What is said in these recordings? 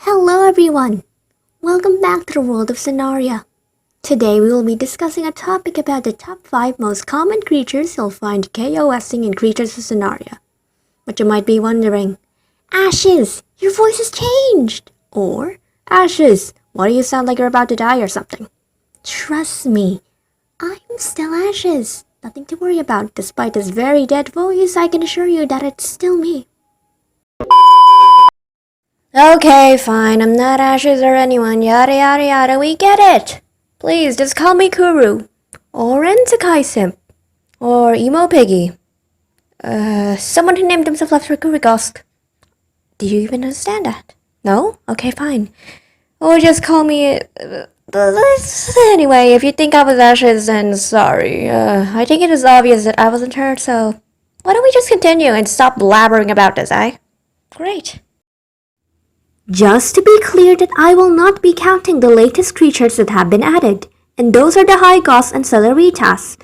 Hello everyone! Welcome back to the world of Sonaria. Today we will be discussing a topic about the top 5 most common creatures you'll find KOSing in Creatures of Sonaria. But you might be wondering, Ashes, your voice has changed! Or, Ashes, why do you sound like you're about to die or something? Trust me, I'm still Ashes. Nothing to worry about. Despite this very dead voice, I can assure you that it's still me. Okay, fine, I'm not Ashes or anyone, yada yada yada, we get it! Please, just call me Quru. Or Enzakai Simp. Or Emo Piggy. Someone who named himself after Kurigosk. Do you even understand that? No? Okay, fine. Or just call me... Anyway, if you think I was Ashes, then sorry. I think it is obvious that I wasn't her, so... Why don't we just continue and stop blabbering about this, eh? Great. Just to be clear that I will not be counting the latest creatures that have been added, and those are the high Goss and Celeritas.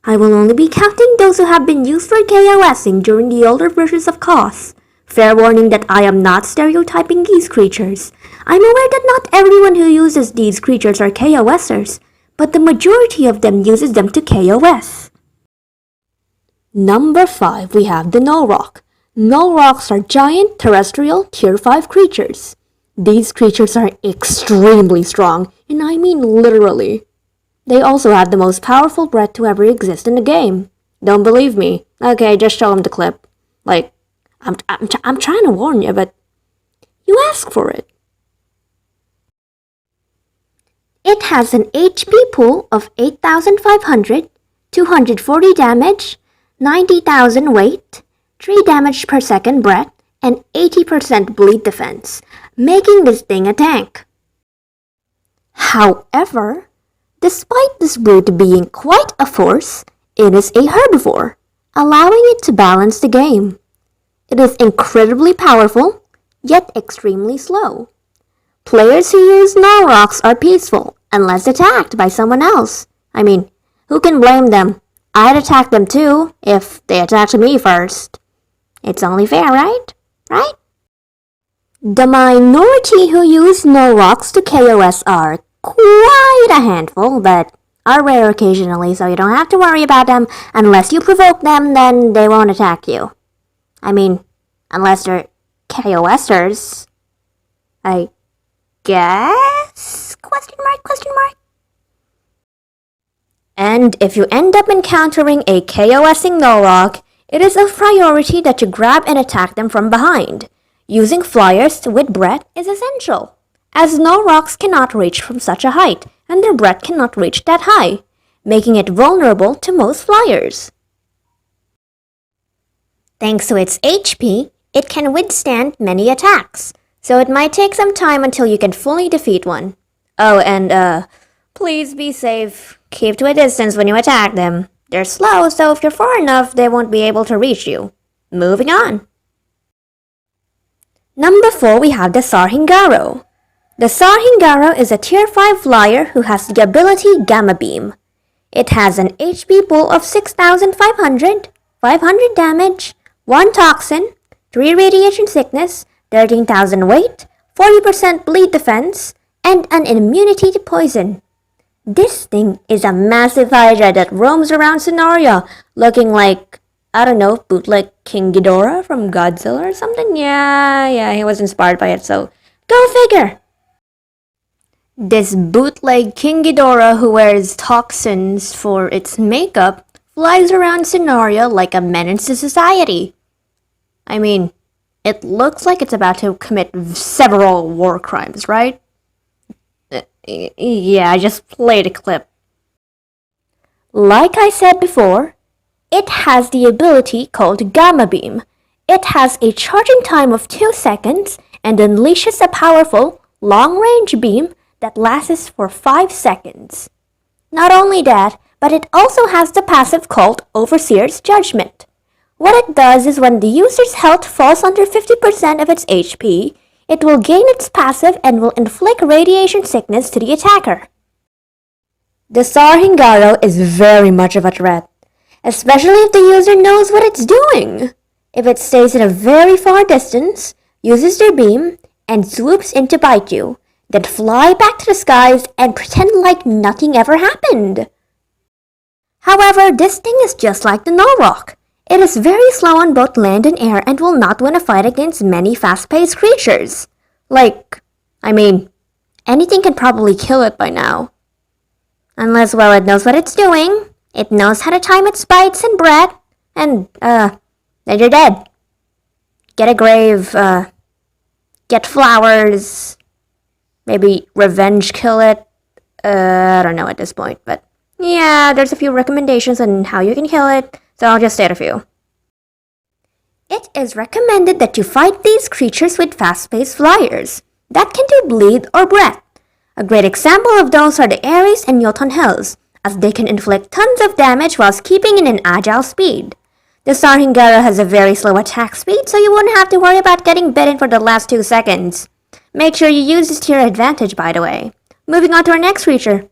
I will only be counting those who have been used for KOSing during the older versions of K.O.S. Fair warning that I am not stereotyping these creatures. I'm aware that not everyone who uses these creatures are KOSers, but the majority of them uses them to KOS. Number 5, we have the Nullrock. Nullrocks are giant terrestrial tier 5 creatures. These creatures are extremely strong, and I mean literally. They also have the most powerful breath to ever exist in the game. Don't believe me? Okay, just show them the clip. Like, I'm trying to warn you, but you ask for it. It has an HP pool of 8,500, 240 damage, 90,000 weight, 3 damage per second breath, and 80% bleed defense, making this thing a tank. However, despite this brute being quite a force, it is a herbivore, allowing it to balance the game. It is incredibly powerful, yet extremely slow. Players who use Nullrocks are peaceful, unless attacked by someone else. I mean, who can blame them? I'd attack them too, if they attacked me first. It's only fair, right? Right? The minority who use Nullrocks to KOS are quite a handful, but are rare occasionally, so you don't have to worry about them. Unless you provoke them, then they won't attack you. I mean, unless they're KOSers. I guess? Question mark, question mark. And if you end up encountering a KOSing Nullrock, it is a priority that you grab and attack them from behind. Using flyers with breath is essential, as Nullrocks cannot reach from such a height, and their breath cannot reach that high, making it vulnerable to most flyers. Thanks to its HP, it can withstand many attacks, so it might take some time until you can fully defeat one. Oh, and please be safe. Keep to a distance when you attack them. They're slow, so if you're far enough, they won't be able to reach you. Moving on. Number 4, we have the Sarhingaro. The Sarhingaro is a tier 5 flyer who has the ability Gamma Beam. It has an HP pool of 6,500, 500 damage, 1 toxin, 3 radiation sickness, 13,000 weight, 40% bleed defense, and an immunity to poison. This thing is a massive Hydra that roams around Sonaria, looking like, I don't know, bootleg King Ghidorah from Godzilla or something? Yeah, he was inspired by it, so go figure! This bootleg King Ghidorah who wears toxins for its makeup flies around Sonaria like a menace to society. I mean, it looks like it's about to commit several war crimes, right? Yeah, I just played a clip. Like I said before, it has the ability called Gamma Beam. It has a charging time of 2 seconds and unleashes a powerful, long-range beam that lasts for 5 seconds. Not only that, but it also has the passive called Overseer's Judgment. What it does is when the user's health falls under 50% of its HP, it will gain its passive and will inflict radiation sickness to the attacker. The Sarhingaro is very much of a threat, especially if the user knows what it's doing. If it stays at a very far distance, uses their beam, and swoops in to bite you, then fly back to the skies and pretend like nothing ever happened. However, this thing is just like the Norrock. It is very slow on both land and air and will not win a fight against many fast-paced creatures. Anything can probably kill it by now. Unless, well, it knows what it's doing. It knows how to time its bites and breath. And, then you're dead. Get a grave, get flowers. Maybe revenge kill it. I don't know at this point, but yeah, there's a few recommendations on how you can kill it, so I'll just state a few. It is recommended that you fight these creatures with fast-paced flyers that can do bleed or breath. A great example of those are the Ares and Jotunheils, as they can inflict tons of damage whilst keeping in an agile speed. The Sarhingara has a very slow attack speed, so you won't have to worry about getting bitten for the last 2 seconds. Make sure you use this to your advantage, by the way. Moving on to our next creature.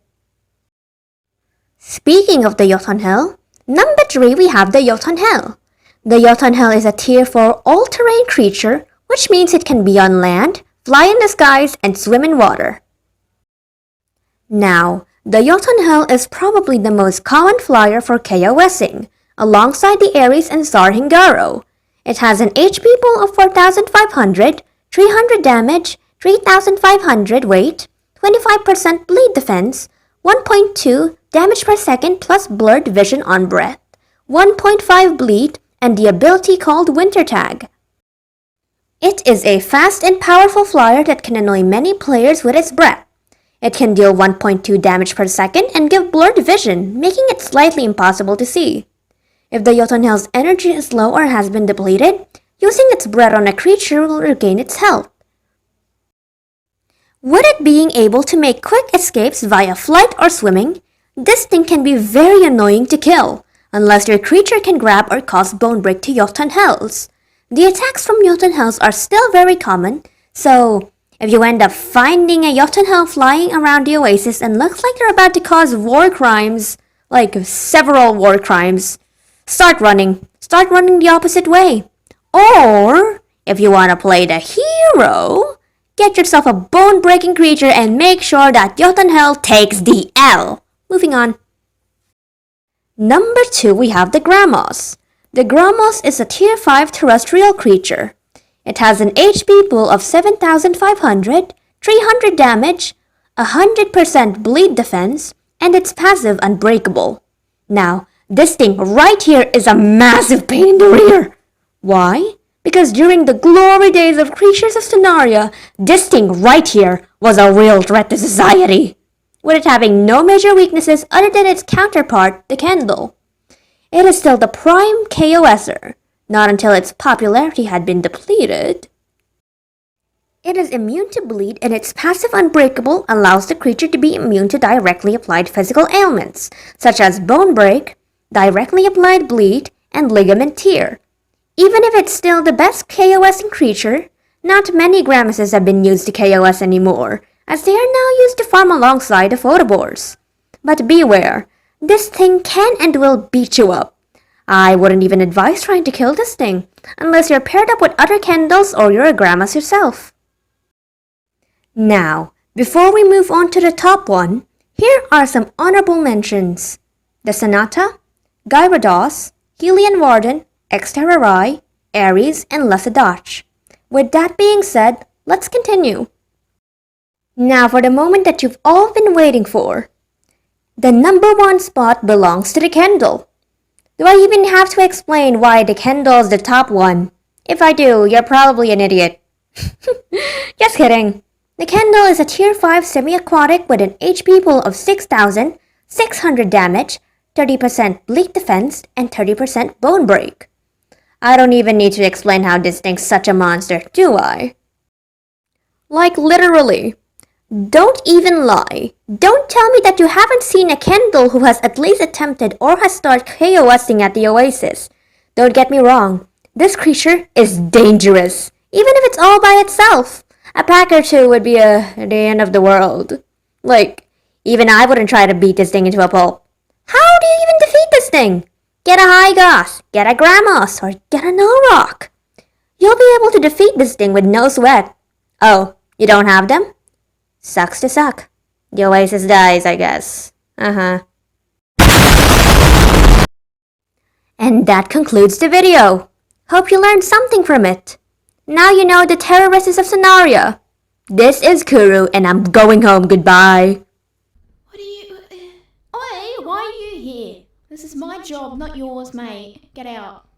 Speaking of the Jotunheil, number 3 we have the Jotunheil. The Jotunheil is a tier 4 all-terrain creature, which means it can be on land, fly in the skies, and swim in water. Now, the Jotunheil is probably the most common flyer for KOSing, alongside the Ares and Sarhingaro. It has an HP pool of 4,500, 300 damage, 3,500 weight, 25% bleed defense, 1.2 damage per second plus blurred vision on breath, 1.5 bleed, and the ability called Winter Tag. It is a fast and powerful flyer that can annoy many players with its breath. It can deal 1.2 damage per second and give blurred vision, making it slightly impossible to see. If the Jotunheil's energy is low or has been depleted, using its breath on a creature will regain its health. With it being able to make quick escapes via flight or swimming, this thing can be very annoying to kill, unless your creature can grab or cause bone break to Jotunheils. The attacks from Jotunheils are still very common, so if you end up finding a Jotunheil flying around the oasis and looks like they're about to cause war crimes, like several war crimes, start running the opposite way. Or, if you want to play the hero, get yourself a bone-breaking creature and make sure that Jotunheil takes the L. Moving on. Number 2 we have the Grammos. The Grammos is a tier 5 terrestrial creature. It has an HP pool of 7,500, 300 damage, 100% bleed defense, and its passive Unbreakable. Now, this thing right here is a massive pain in the rear. Why? Because during the glory days of Creatures of Sonaria, this thing right here was a real threat to society, with it having no major weaknesses other than its counterpart, the Candle. It is still the prime KOSer, not until its popularity had been depleted. It is immune to bleed, and its passive Unbreakable allows the creature to be immune to directly applied physical ailments, such as bone break, directly applied bleed, and ligament tear. Even if it's still the best KOSing creature, not many Grammoses have been used to KOS anymore, as they are now used to farm alongside the Photobores. But beware, this thing can and will beat you up. I wouldn't even advise trying to kill this thing, unless you're paired up with other Candles or you're a Grammos yourself. Now, before we move on to the top one, here are some honorable mentions. The Sonata, Gyarados, Helion Warden, Exterrarai, Ares, and Lessadach. With that being said, let's continue. Now for the moment that you've all been waiting for. The number 1 spot belongs to the Candle. Do I even have to explain why the Candle is the top one? If I do, you're probably an idiot. Just kidding. The Candle is a tier 5 semi-aquatic with an HP pool of 6,000, 600 damage, 30% bleed defense, and 30% bone break. I don't even need to explain how this thing's such a monster, do I? Like literally. Don't even lie. Don't tell me that you haven't seen a Candle who has at least attempted or has started KOSing at the Oasis. Don't get me wrong. This creature is dangerous, even if it's all by itself. A pack or two would be the end of the world. Like, even I wouldn't try to beat this thing into a pulp. How do you even defeat this thing? Get a Hygos, get a Grammos, or get a Norrock. You'll be able to defeat this thing with no sweat. Oh, you don't have them? Sucks to suck. The Oasis dies, I guess. And that concludes the video. Hope you learned something from it. Now you know the terrorists of Sonaria. This is Quru and I'm going home. Goodbye. What are you... Oi, why are you here? This is my job, not yours, mate. Get out.